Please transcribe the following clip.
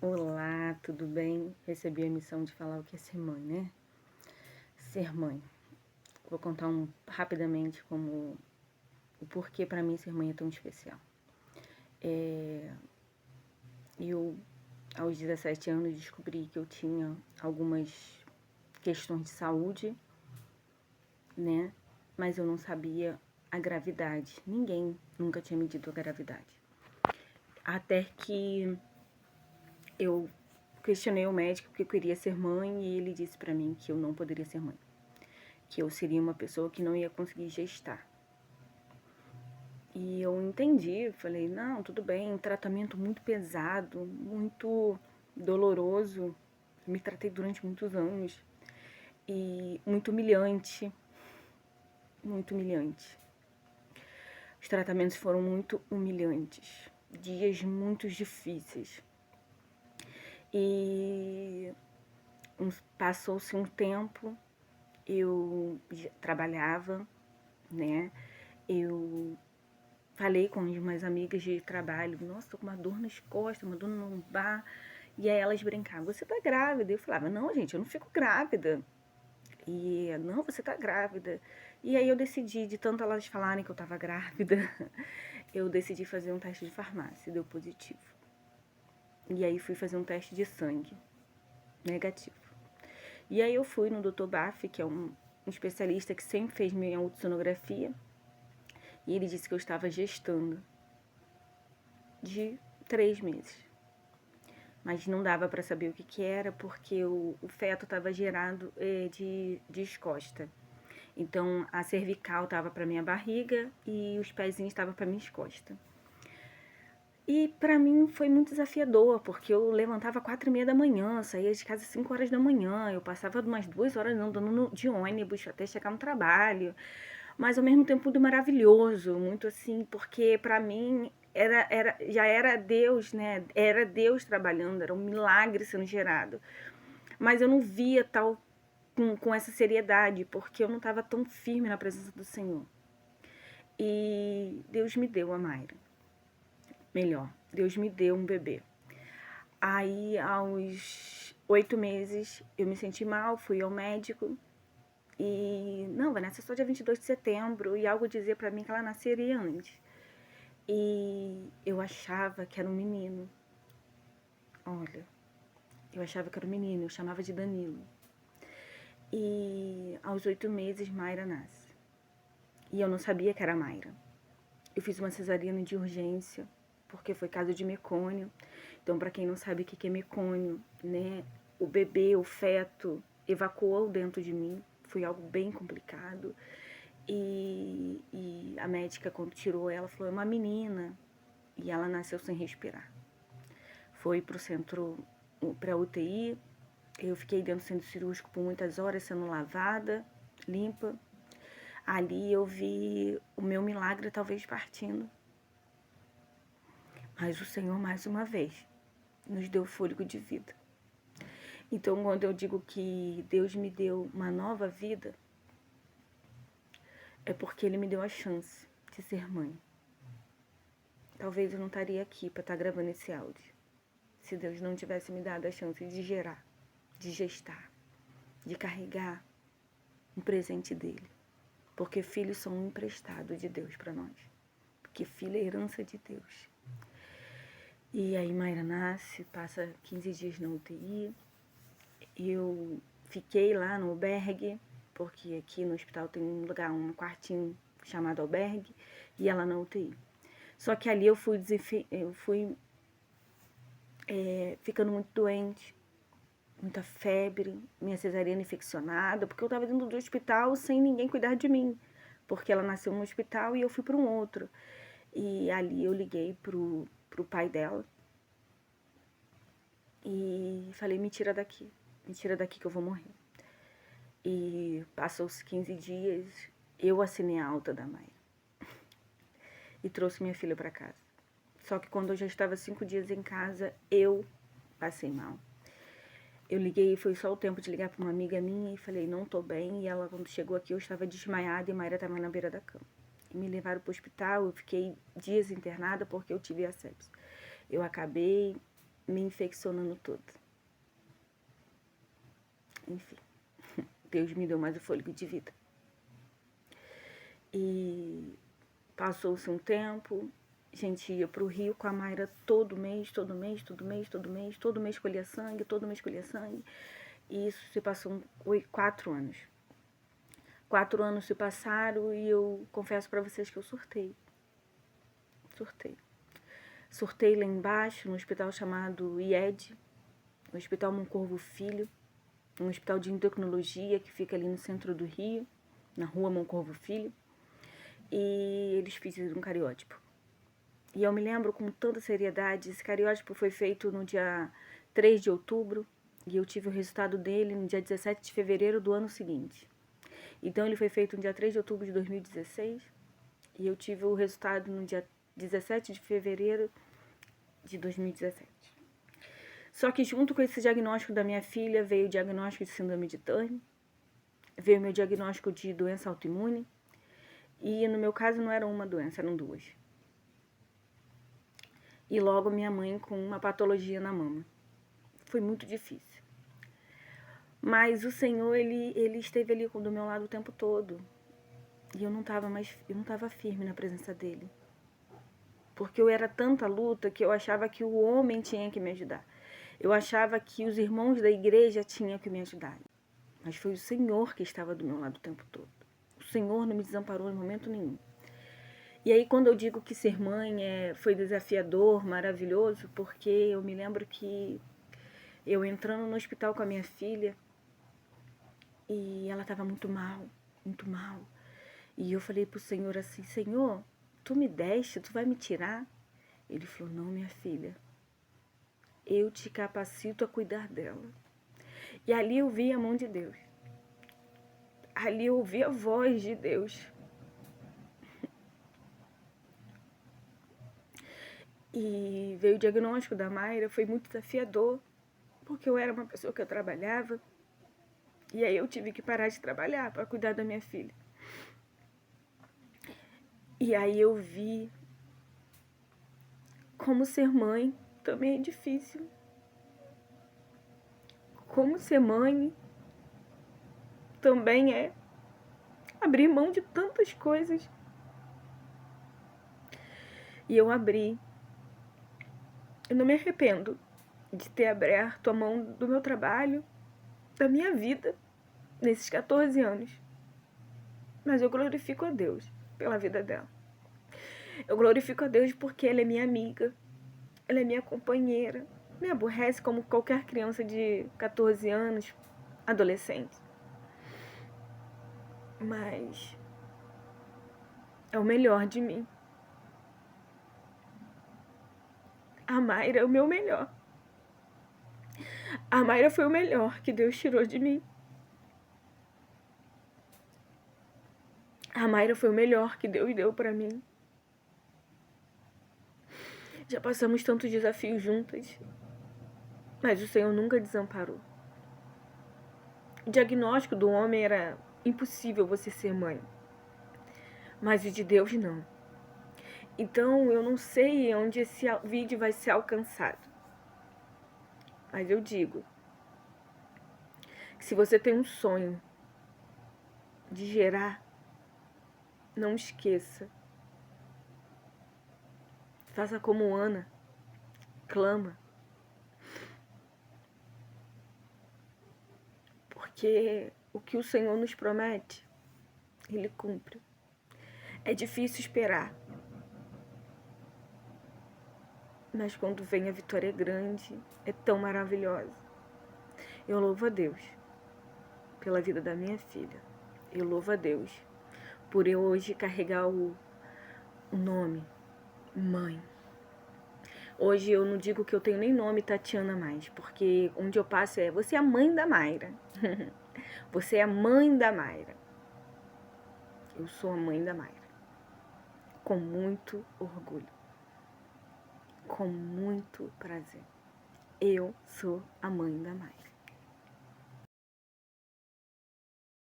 Olá, tudo bem? Recebi a missão de falar o que é ser mãe, né? Ser mãe. Vou contar rapidamente como o porquê para mim ser mãe é tão especial. Eu, aos 17 anos, descobri que eu tinha algumas questões de saúde, né? Mas eu não sabia a gravidade. Ninguém nunca tinha medido a gravidade. Até que eu questionei o médico porque eu queria ser mãe e ele disse para mim que eu não poderia ser mãe, que eu seria uma pessoa que não ia conseguir gestar. E eu entendi, falei, não, tudo bem, tratamento muito pesado, muito doloroso. Me tratei durante muitos anos e muito humilhante, muito humilhante. Os tratamentos foram muito humilhantes, dias muito difíceis. E passou-se um tempo, eu trabalhava, né? Eu falei com as minhas amigas de trabalho, nossa, tô com uma dor nas costas, uma dor no lombar. E aí elas brincavam, você tá grávida? Eu falava, não, gente, eu não fico grávida. E, não, você tá grávida. E aí eu decidi, de tanto elas falarem que eu tava grávida, eu decidi fazer um teste de farmácia, deu positivo. E aí fui fazer um teste de sangue, negativo. E aí eu fui no Dr. Baff, que é um especialista que sempre fez minha ultrassonografia, e ele disse que eu estava gestando de 3 meses. Mas não dava para saber o que era, porque o feto estava gerado de descosta. Então, a cervical estava para minha barriga e os pezinhos estavam para minhas costas. E para mim foi muito desafiador, porque eu levantava 4h30 da manhã, saía de casa 5 horas da manhã, eu passava umas 2 horas andando de ônibus até chegar no trabalho, mas ao mesmo tempo muito maravilhoso, muito assim, porque para mim já era Deus, né? Era Deus trabalhando, era um milagre sendo gerado. Mas eu não via tal com essa seriedade, porque eu não estava tão firme na presença do Senhor. E Deus me deu a Mayra. Melhor, Deus me deu um bebê. Aí, aos 8 meses, eu me senti mal, fui ao médico. E, não, vai nascer só dia 22 de setembro. E algo dizia pra mim que ela nasceria antes. E eu achava que era um menino. Olha, eu achava que era um menino, eu chamava de Danilo. E aos 8 meses, Mayra nasce. E eu não sabia que era Mayra. Eu fiz uma cesariana de urgência, porque foi caso de mecônio. Então, para quem não sabe o que é mecônio, né? O bebê, o feto, evacuou dentro de mim. Foi algo bem complicado. E a médica, quando tirou ela, falou, é uma menina. E ela nasceu sem respirar. Foi pro centro, pra UTI. Eu fiquei dentro do centro cirúrgico por muitas horas, sendo lavada, limpa. Ali eu vi o meu milagre talvez partindo. Mas o Senhor, mais uma vez, nos deu fôlego de vida. Então, quando eu digo que Deus me deu uma nova vida, é porque Ele me deu a chance de ser mãe. Talvez eu não estaria aqui para estar gravando esse áudio, se Deus não tivesse me dado a chance de gerar, de gestar, de carregar um presente dele. Porque filhos são um emprestado de Deus para nós. Porque filho é herança de Deus. E aí Mayra nasce, passa 15 dias na UTI. Eu fiquei lá no albergue, porque aqui no hospital tem um lugar, um quartinho chamado albergue, e ela na UTI. Só que ali eu fui ficando muito doente, muita febre, minha cesariana infeccionada, porque eu tava dentro do hospital sem ninguém cuidar de mim, porque ela nasceu num hospital e eu fui para um outro. E ali eu liguei pro pai dela e falei, me tira daqui que eu vou morrer. E passou os 15 dias, eu assinei a alta da Mayra e trouxe minha filha para casa. Só que quando eu já estava 5 dias em casa, eu passei mal. Eu liguei, foi só o tempo de ligar para uma amiga minha e falei, não tô bem. E ela, quando chegou aqui, eu estava desmaiada e Mayra estava na beira da cama. E me levaram para o hospital, eu fiquei dias internada porque eu tive a sepse. Eu acabei me infeccionando toda. Enfim, Deus me deu mais o fôlego de vida. E passou-se um tempo, a gente ia pro Rio com a Mayra todo mês, todo mês colhia sangue, e isso se passou 4 anos. 4 anos se passaram e eu confesso pra vocês que eu surtei. Surtei lá embaixo, no hospital chamado IED, no Hospital Moncorvo Filho, um hospital de endocrinologia que fica ali no centro do Rio, na rua Moncorvo Filho, e eles fizeram um cariótipo. E eu me lembro com tanta seriedade, esse cariótipo foi feito no dia 3 de outubro, e eu tive o resultado dele no dia 17 de fevereiro do ano seguinte. Então ele foi feito no dia 3 de outubro de 2016, e eu tive o resultado no dia 17 de fevereiro de 2017. Só que junto com esse diagnóstico da minha filha veio o diagnóstico de síndrome de Turner, veio o meu diagnóstico de doença autoimune, e no meu caso não era uma doença, eram 2. E logo minha mãe com uma patologia na mama. Foi muito difícil. Mas o Senhor, ele esteve ali do meu lado o tempo todo. E eu não estava firme na presença dele. Porque eu era tanta luta que eu achava que o homem tinha que me ajudar. Eu achava que os irmãos da igreja tinham que me ajudar. Mas foi o Senhor que estava do meu lado o tempo todo. O Senhor não me desamparou em momento nenhum. E aí quando eu digo que ser mãe foi desafiador, maravilhoso, porque eu me lembro que eu entrando no hospital com a minha filha e ela estava muito mal, muito mal. E eu falei pro Senhor assim, Senhor, tu me deste, tu vai me tirar? Ele falou, não, minha filha, eu te capacito a cuidar dela. E ali eu vi a mão de Deus. Ali eu ouvi a voz de Deus. E veio o diagnóstico da Mayra, foi muito desafiador, porque eu era uma pessoa que eu trabalhava, e aí eu tive que parar de trabalhar para cuidar da minha filha. E aí eu vi como ser mãe também é difícil. Como ser mãe também é abrir mão de tantas coisas. E eu abri. Eu não me arrependo de ter aberto a mão do meu trabalho, da minha vida, nesses 14 anos. Mas eu glorifico a Deus pela vida dela. Eu glorifico a Deus porque ela é minha amiga, ela é minha companheira. Me aborrece como qualquer criança de 14 anos, adolescente. Mas é o melhor de mim. A Mayra é o meu melhor. A Mayra foi o melhor que Deus tirou de mim. A Mayra foi o melhor que Deus deu pra mim. Já passamos tantos desafios juntas, mas o Senhor nunca desamparou. O diagnóstico do homem era impossível você ser mãe, mas o de Deus não. Então eu não sei onde esse vídeo vai ser alcançado, mas eu digo que se você tem um sonho de gerar, não esqueça. Faça como Ana, clama. Porque o que o Senhor nos promete, Ele cumpre. É difícil esperar. Mas quando vem a vitória é grande, é tão maravilhosa. Eu louvo a Deus pela vida da minha filha. Eu louvo a Deus por eu hoje carregar o nome mãe. Hoje eu não digo que eu tenho nem nome Tatiana mais, porque onde eu passo você é a mãe da Mayra. Você é a mãe da Mayra. Eu sou a mãe da Mayra. Com muito orgulho. Com muito prazer. Eu sou a mãe da Mayra.